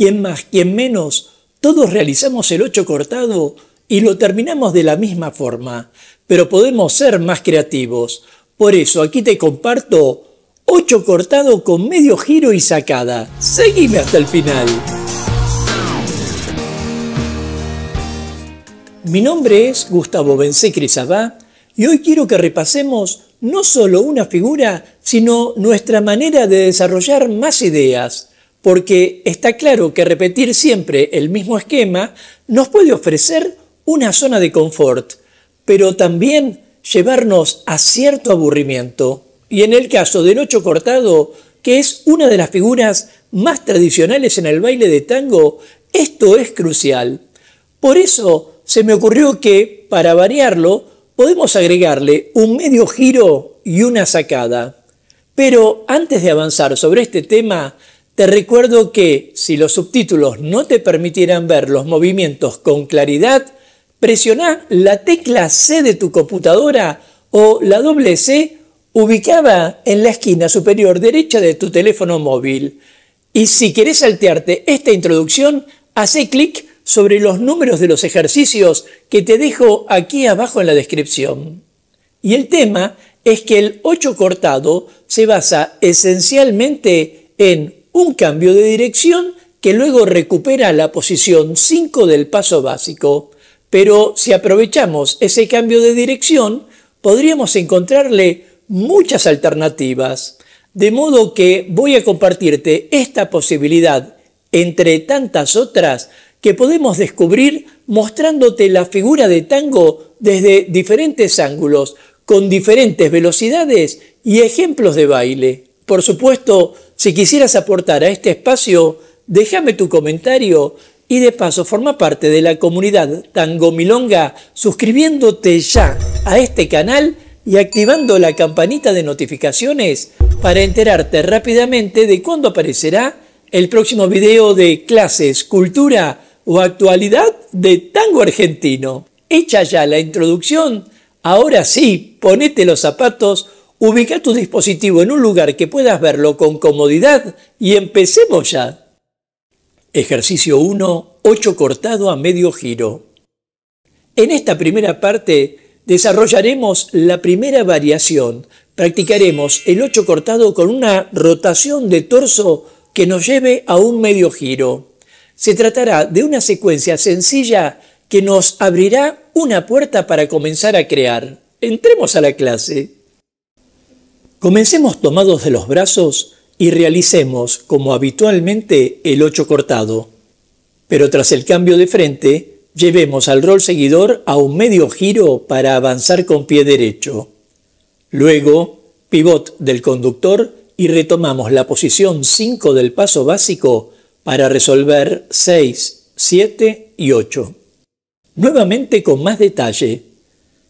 quien más, quien menos, todos realizamos el 8 cortado y lo terminamos de la misma forma, pero podemos ser más creativos. Por eso aquí te comparto 8 cortado con medio giro y sacada. Seguime hasta el final. Mi nombre es Gustavo Bencé-Crisabá y hoy quiero que repasemos no solo una figura, sino nuestra manera de desarrollar más ideas, porque está claro que repetir siempre el mismo esquema nos puede ofrecer una zona de confort, pero también llevarnos a cierto aburrimiento. Y en el caso del 8 cortado, que es una de las figuras más tradicionales en el baile de tango, esto es crucial. Por eso se me ocurrió que, para variarlo, podemos agregarle un medio giro y una sacada. Pero antes de avanzar sobre este tema, te recuerdo que si los subtítulos no te permitieran ver los movimientos con claridad, presiona la tecla C de tu computadora o la doble C ubicada en la esquina superior derecha de tu teléfono móvil. Y si querés saltearte esta introducción, hace clic sobre los números de los ejercicios que te dejo aquí abajo en la descripción. Y el tema es que el 8 cortado se basa esencialmente en un cambio de dirección que luego recupera la posición 5 del paso básico. Pero si aprovechamos ese cambio de dirección, podríamos encontrarle muchas alternativas. De modo que voy a compartirte esta posibilidad entre tantas otras que podemos descubrir mostrándote la figura de tango desde diferentes ángulos, con diferentes velocidades y ejemplos de baile. Por supuesto, si quisieras aportar a este espacio, déjame tu comentario y de paso forma parte de la comunidad Tango Milonga suscribiéndote ya a este canal y activando la campanita de notificaciones para enterarte rápidamente de cuándo aparecerá el próximo video de clases, cultura o actualidad de tango argentino. Hecha ya la introducción, ahora sí, ponete los zapatos, ubica tu dispositivo en un lugar que puedas verlo con comodidad y empecemos ya. Ejercicio 1, 8 cortado a medio giro. En esta primera parte desarrollaremos la primera variación. Practicaremos el 8 cortado con una rotación de torso que nos lleve a un medio giro. Se tratará de una secuencia sencilla que nos abrirá una puerta para comenzar a crear. Entremos a la clase. Comencemos tomados de los brazos y realicemos, como habitualmente, el 8 cortado. Pero tras el cambio de frente, llevemos al rol seguidor a un medio giro para avanzar con pie derecho. Luego, pivot del conductor y retomamos la posición 5 del paso básico para resolver 6, 7 y 8. Nuevamente con más detalle.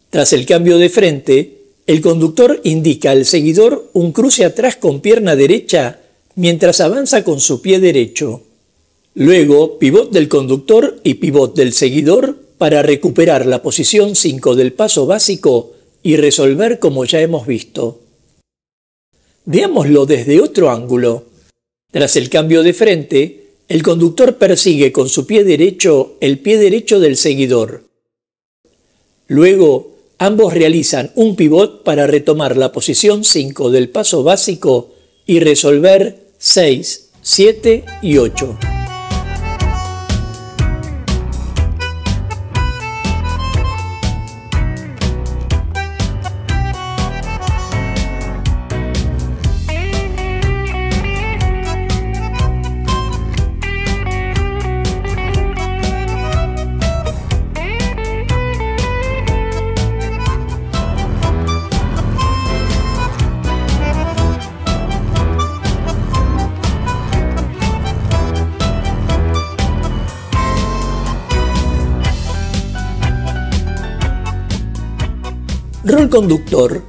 Tras el cambio de frente, el conductor indica al seguidor un cruce atrás con pierna derecha mientras avanza con su pie derecho. Luego, pivot del conductor y pivot del seguidor para recuperar la posición 5 del paso básico y resolver como ya hemos visto. Veámoslo desde otro ángulo. Tras el cambio de frente, el conductor persigue con su pie derecho el pie derecho del seguidor. Luego, ambos realizan un pivot para retomar la posición 5 del paso básico y resolver 6, 7 y 8. Rol conductor,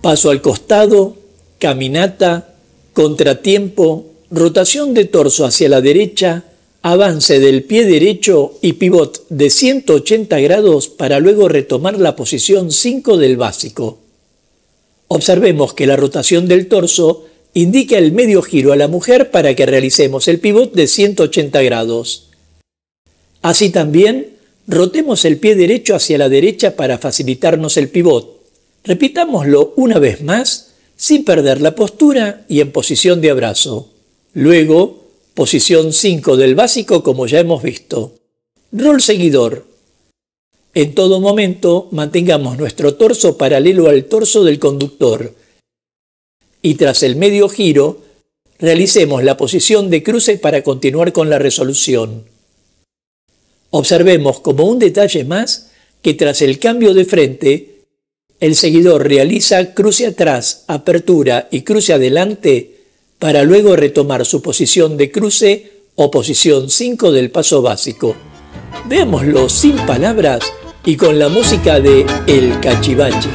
paso al costado, caminata, contratiempo, rotación de torso hacia la derecha, avance del pie derecho y pivot de 180 grados para luego retomar la posición 5 del básico. Observemos que la rotación del torso indica el medio giro a la mujer para que realicemos el pivot de 180 grados. Así también, rotemos el pie derecho hacia la derecha para facilitarnos el pivot. Repitámoslo una vez más, sin perder la postura y en posición de abrazo. Luego, posición 5 del básico como ya hemos visto. Rol seguidor. En todo momento, mantengamos nuestro torso paralelo al torso del conductor. Y tras el medio giro, realicemos la posición de cruce para continuar con la resolución. Observemos como un detalle más que tras el cambio de frente, el seguidor realiza cruce atrás, apertura y cruce adelante para luego retomar su posición de cruce o posición 5 del paso básico. Veámoslo sin palabras y con la música de El Cachivache.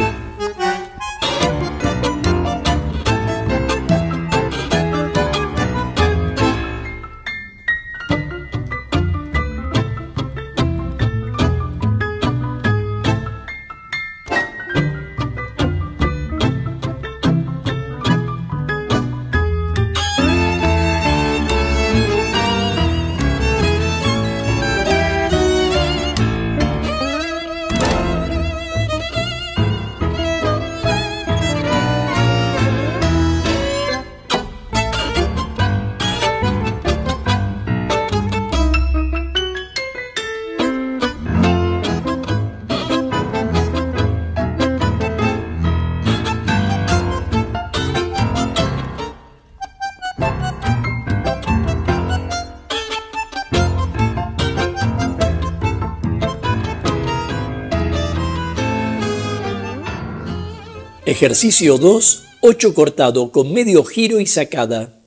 Ejercicio 2, 8 cortado con medio giro y sacada.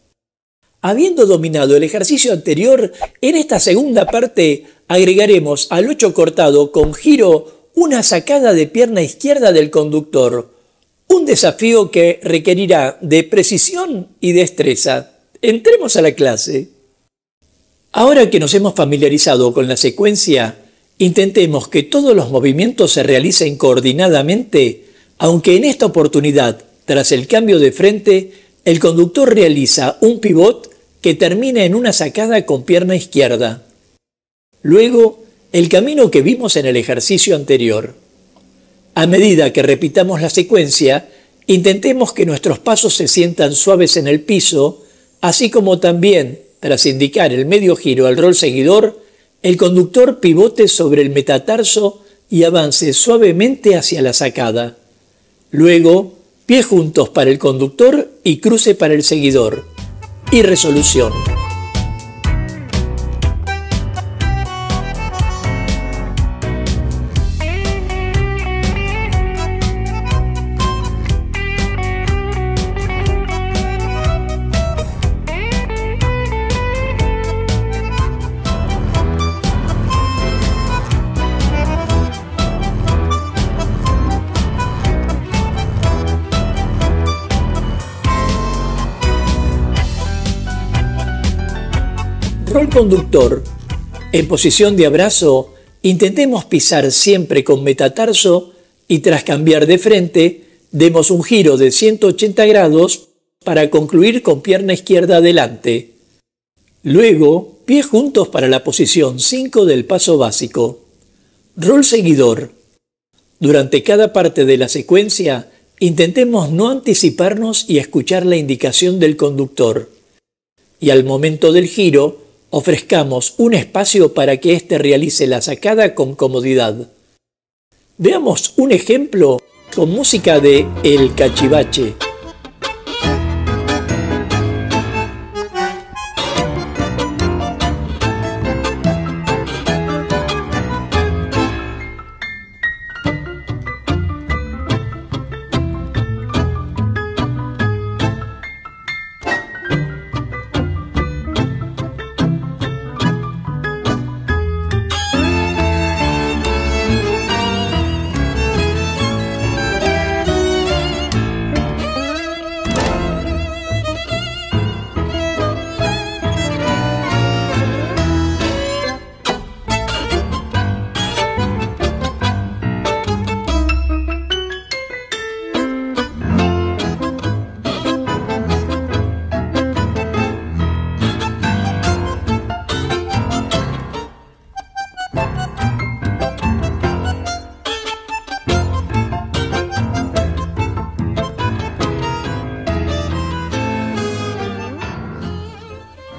Habiendo dominado el ejercicio anterior, en esta segunda parte agregaremos al 8 cortado con giro una sacada de pierna izquierda del conductor. Un desafío que requerirá de precisión y destreza. Entremos a la clase. Ahora que nos hemos familiarizado con la secuencia, intentemos que todos los movimientos se realicen coordinadamente, aunque en esta oportunidad, tras el cambio de frente, el conductor realiza un pivot que termina en una sacada con pierna izquierda. Luego, el camino que vimos en el ejercicio anterior. A medida que repitamos la secuencia, intentemos que nuestros pasos se sientan suaves en el piso, así como también, tras indicar el medio giro al rol seguidor, el conductor pivote sobre el metatarso y avance suavemente hacia la sacada. Luego, pies juntos para el conductor y cruce para el seguidor. Y resolución. Rol conductor. En posición de abrazo, intentemos pisar siempre con metatarso y tras cambiar de frente, demos un giro de 180 grados para concluir con pierna izquierda adelante. Luego, pies juntos para la posición 5 del paso básico. Rol seguidor. Durante cada parte de la secuencia, intentemos no anticiparnos y escuchar la indicación del conductor. Y al momento del giro, ofrezcamos un espacio para que éste realice la sacada con comodidad. Veamos un ejemplo con música de El Cachivache.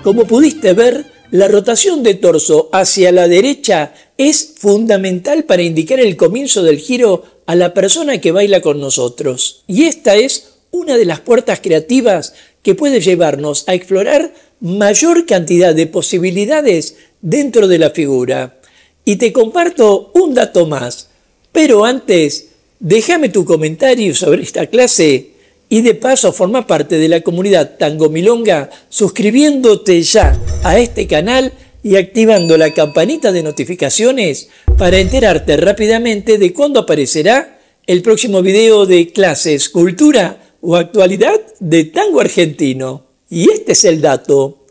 Como pudiste ver, la rotación de torso hacia la derecha es fundamental para indicar el comienzo del giro a la persona que baila con nosotros. Y esta es una de las puertas creativas que puede llevarnos a explorar mayor cantidad de posibilidades dentro de la figura. Y te comparto un dato más, pero antes, déjame tu comentario sobre esta clase y de paso forma parte de la comunidad Tango Milonga suscribiéndote ya a este canal y activando la campanita de notificaciones para enterarte rápidamente de cuándo aparecerá el próximo video de clases, cultura o actualidad de tango argentino. Y este es el dato.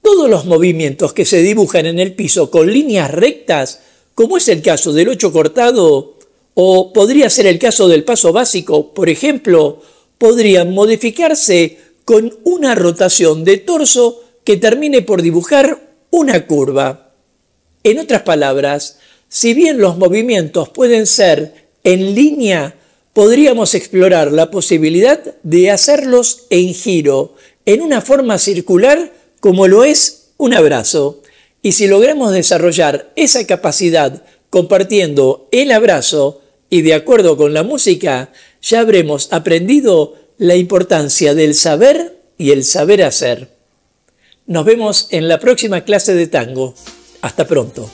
Todos los movimientos que se dibujan en el piso con líneas rectas, como es el caso del 8 cortado, o podría ser el caso del paso básico, por ejemplo, podrían modificarse con una rotación de torso que termine por dibujar una curva. En otras palabras, si bien los movimientos pueden ser en línea, podríamos explorar la posibilidad de hacerlos en giro, en una forma circular como lo es un abrazo. Y si logramos desarrollar esa capacidad compartiendo el abrazo y de acuerdo con la música, ya habremos aprendido la importancia del saber y el saber hacer. Nos vemos en la próxima clase de tango. Hasta pronto.